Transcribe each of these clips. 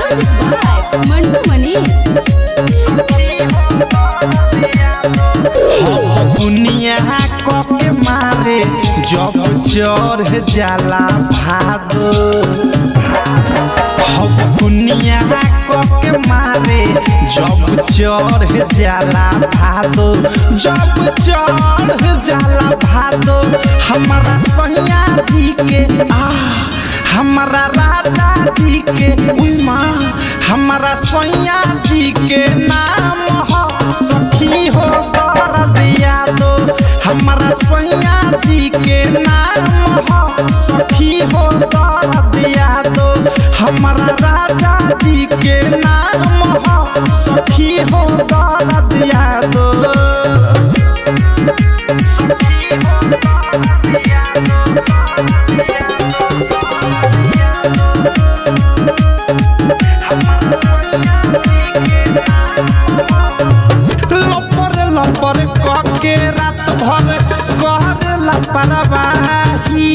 मंटू मनीष दुनिया के मारे जब चढ़ जाला भादो दुनिया के मारे जब चढ़ जाला भादो जब चढ़ जाला भादो हमारा सैया जी के हमारा राजा जी के माँ हमारा सैया जी के नाम हो सखी हो दिया दो हमारा सैया जी के नाम हो सखी हो दिया दो हमारा राजा जी के नाम हो सखी हो दिया दो लपर के रात भर कहला परवाही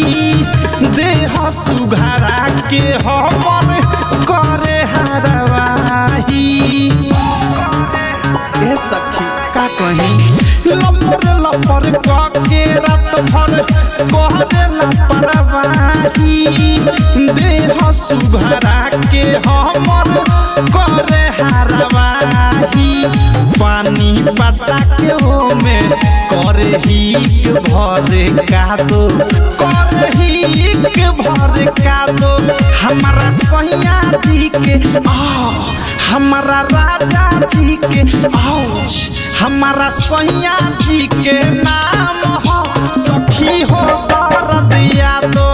देह सुघरा के हमर करे हरवाही ए सखी का कहीं लपर के रात भर कहला परवाही देह सुघरा के हमर करे हरवाही पानी पटा के हो में करे ही भरे का दो करे ही भरे का दो हमारा सैया जी के हमारा राजा जी के हमारा सैया जी के नाम हो सखी हो दिया दो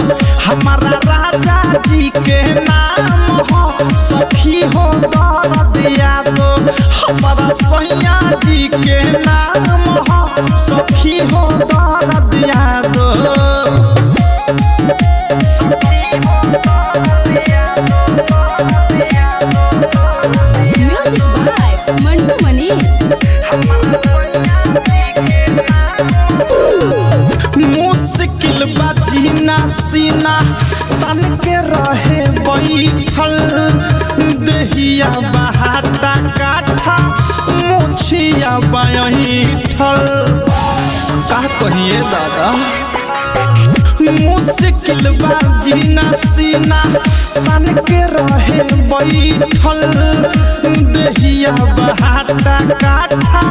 हमारा राजा जी के नाम हो सखी हो दिया दो हमारा सैया जी के नाम हो सखी हो दिया दो म्यूजिक बाय मंटू मनीष मुश्किल बाजीना सीना तन के रहे बैठल दहिया बहाटा काठा मुछिया बैठल का कहिए दादा मुश्किल बाजीना सीना तन के रहे बैठल दहिया बहाटा काठा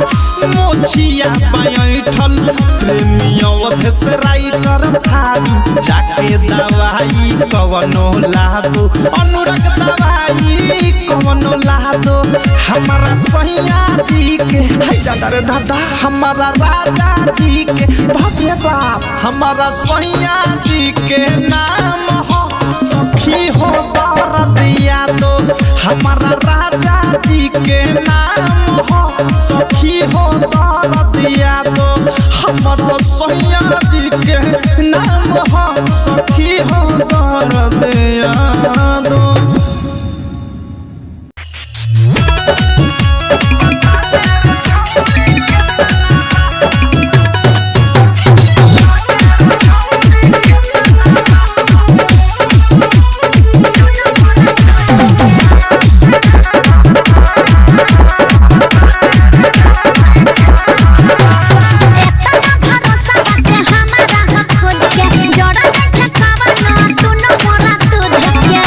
मुछिया बैठल प्रेमियों से राइटर थारू जाके दवाई कवनो लादो अनुराग दवाई कवनो लादो हमारा सैया जी के दादा रे दादा हमारा राजा जी के बाप रे बाप हमारा सैया जी के नाम हो सखी हो दिया दो हमारा राजा जी के नाम हो सखी हो दिया दो हमारा सैया जी के नाम हो सखी हो दिया दो जड़ा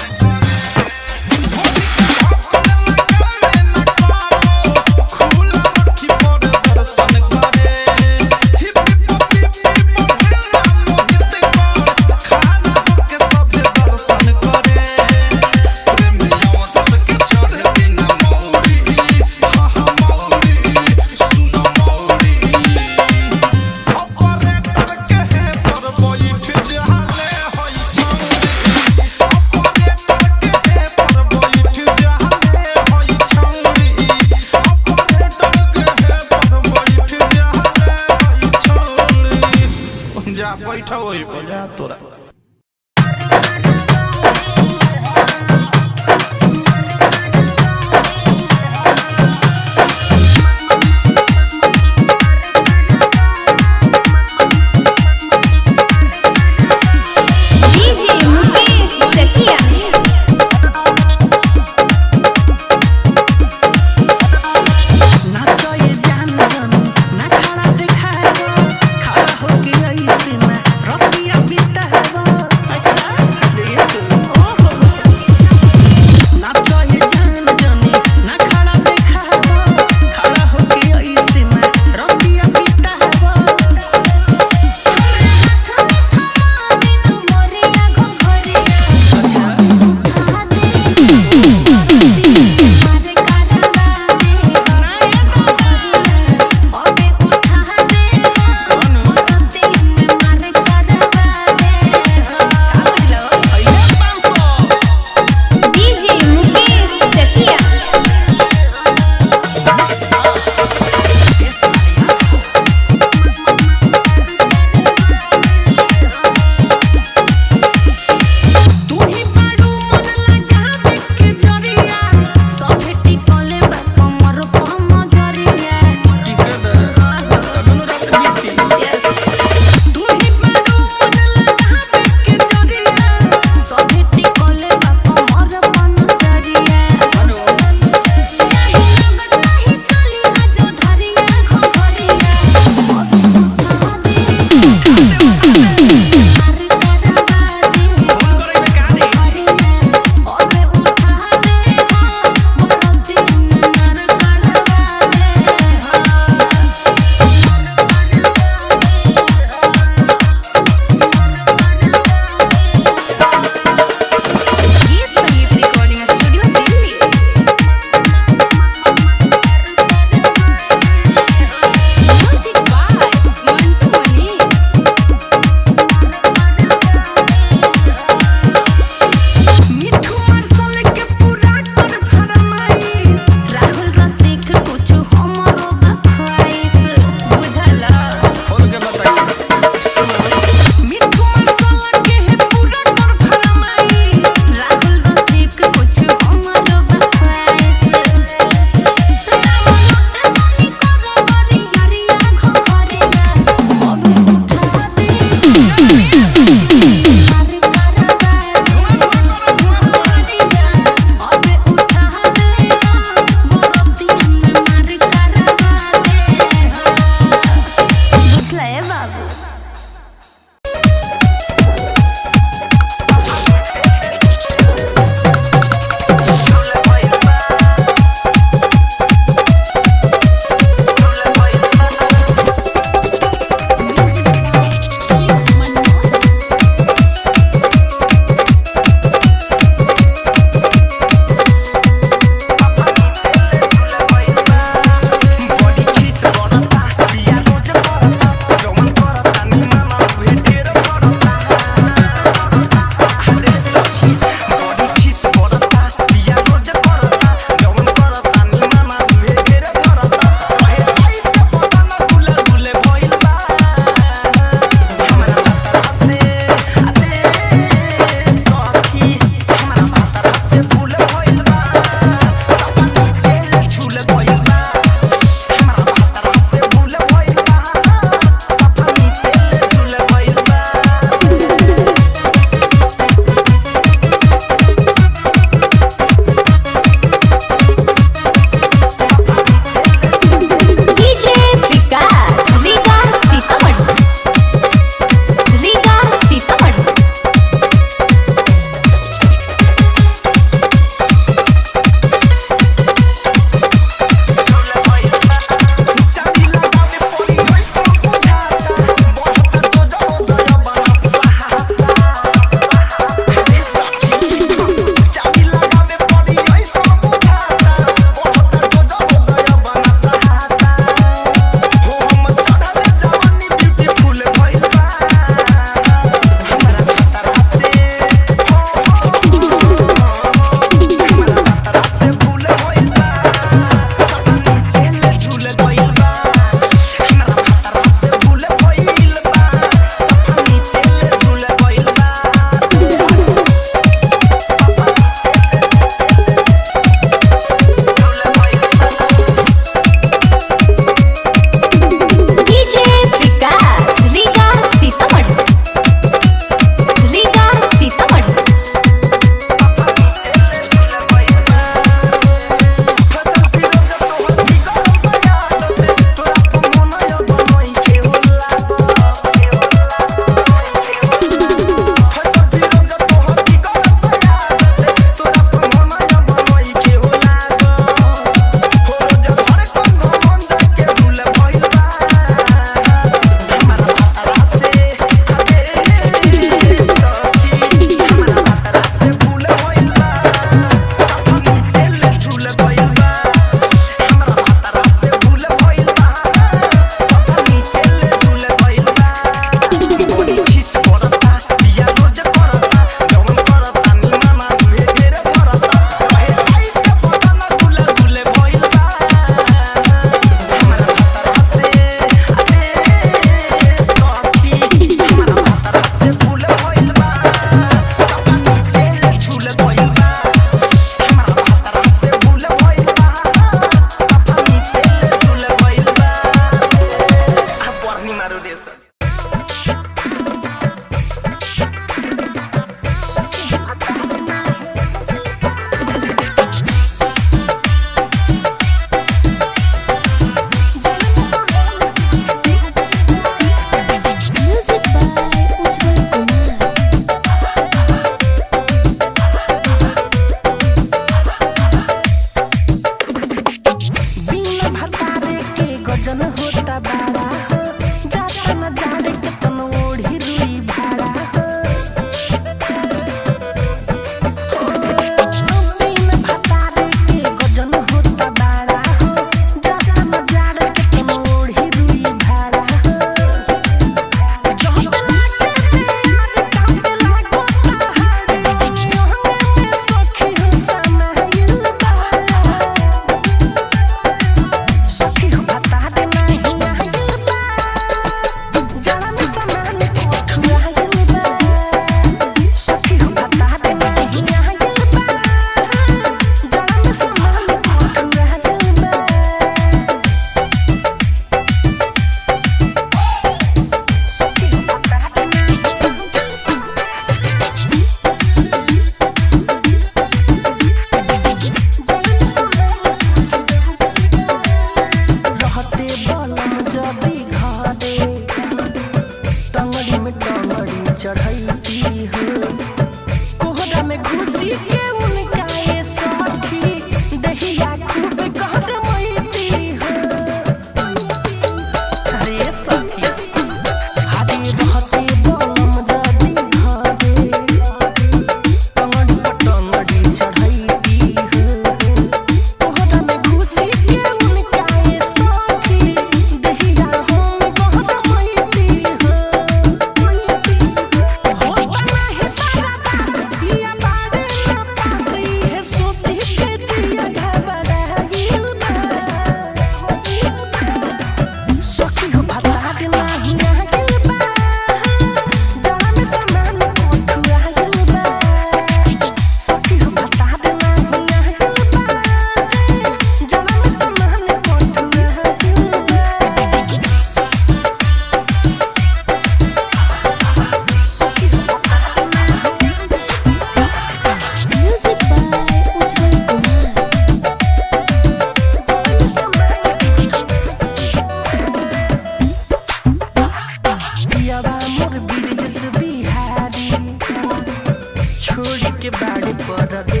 के बाड़े पर दे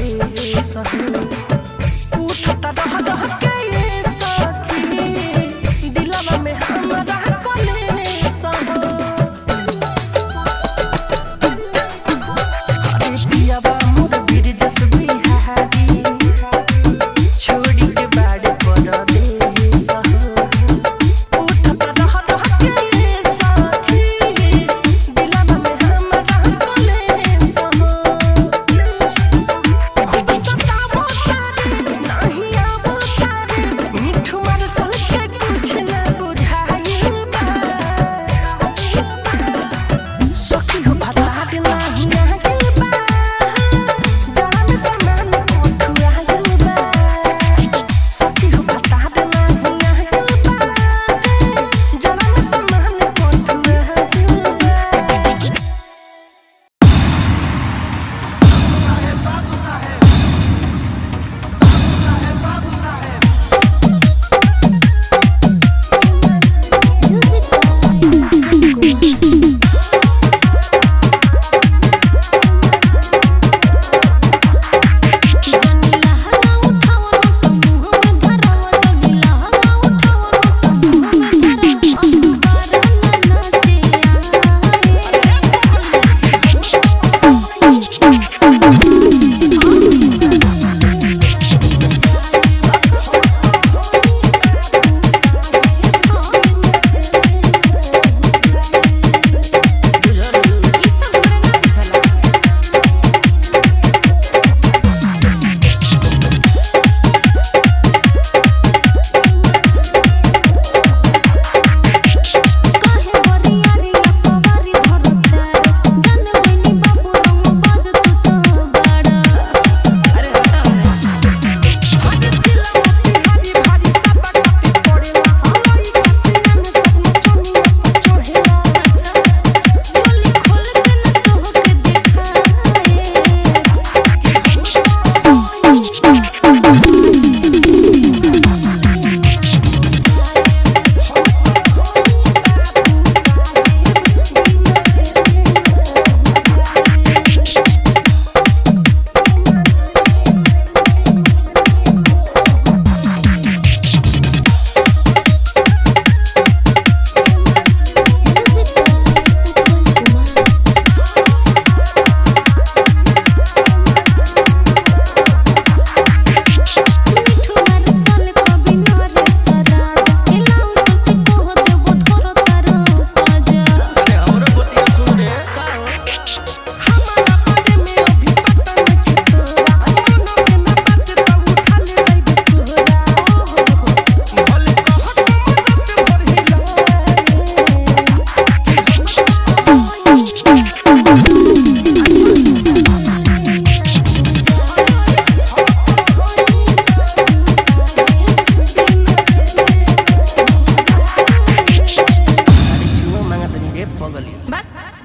उठता रह रह के ये सखी दिलवा में हमरा कले सहो अरे पियावा मोर बीर जस बिहारी छोड़ी के बाड़े पर दे सहो उठता रह रह के ये सखी दिलवा में हमरा कले सहो सतावो तारे नहीं आवो तारे मिठू मार सल के कुछ न बुझाइल बा सखी हो भाता के नहीं आगिल बा जड़ा में समान कोठुआ आगिल बा सखी हो भाता के नहीं आगिल बा जड़ा में समान कोठुआ आगिल बा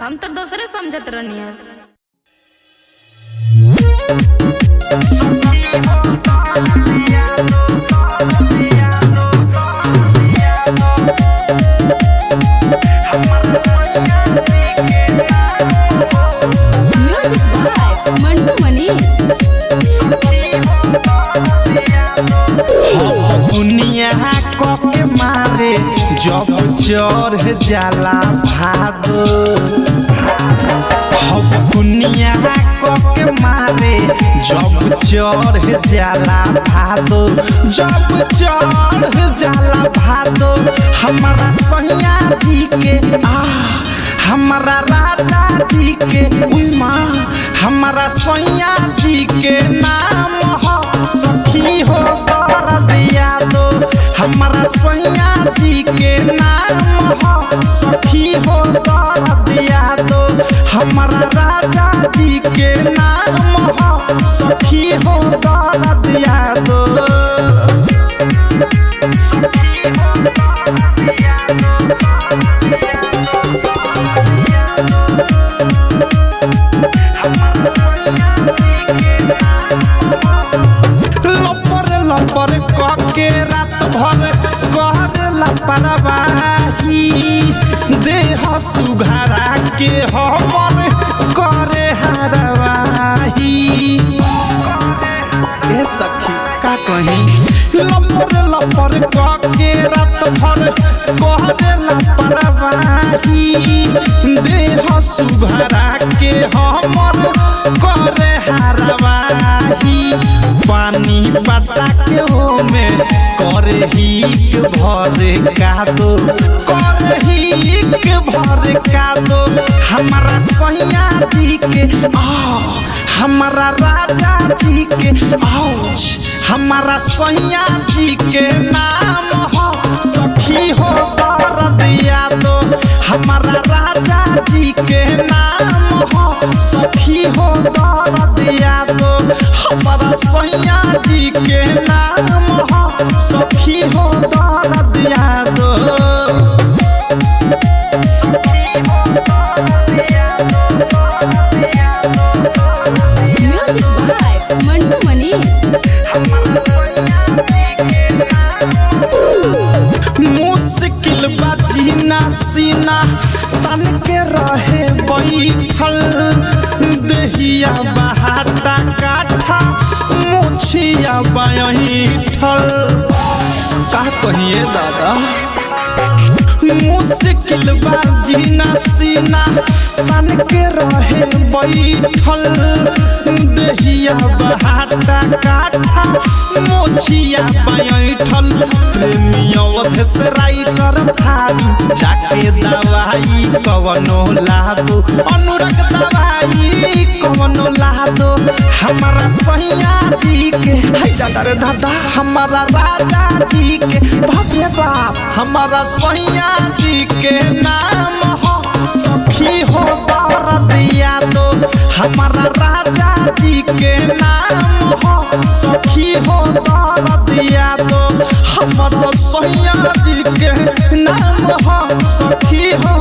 हम तो दूसरे समझत रहनी है। Music by Mantu Manish. दुनिया के मारे जब चढ़ जाला भादो, दुनिया के मारे जब चढ़ जाला भादो, जब चढ़ जाला भादो हमारा सैया जी के हमारा राजा जी के माँ हमारा सैया जी के नाम हो सखी हो दिया दो, हमारा सैया जी के नाम हो सखी हो दिया दो, हमारा राजा जी के नाम हो सखी हो दिया दो। लपर लपर के रात भर कहला परवाही, देह सुघरा के हमर करे हरवाही। सखी का कहीं लपर के रात भर कहला परवाही देह सुभरा के हमर करे हारवाही पानी पटा के हो में करे ही भरे का दो करे ही भरे का दो हमारा सैया जी के हमारा राजा जी के हमारा सैया जी के नाम हो सखी हो दिया दो हमारा राजा जी के नाम हो सखी हो दिया दो हमारा सैया जी के नाम हो सखी हो दिया दो म्यूजिक बाय मंटू मनीष। मुश्किल बाजीना सीना तन के रहे बैठल दहिया बहाटा काठा मुछिया बैठल का कहिए दादा मुश्किल बाजीना सीना तन के रहे बैठल दहिया बहाटा काठा मोछिया बैठल प्रेमियवध से राइटर थारू जाके दवाई कवनो लादो अनुरग दवाई कवनो लादो हमारा सैया जी के दादा रे दादा हमारा राजा जी के बाप रे बाप हमारा सैया जी के नाम हो सखी हो दिया दो हमारा राजा जी के नाम हो सखी हो दिया दो हमारा सैया जी के नाम हो सखी हो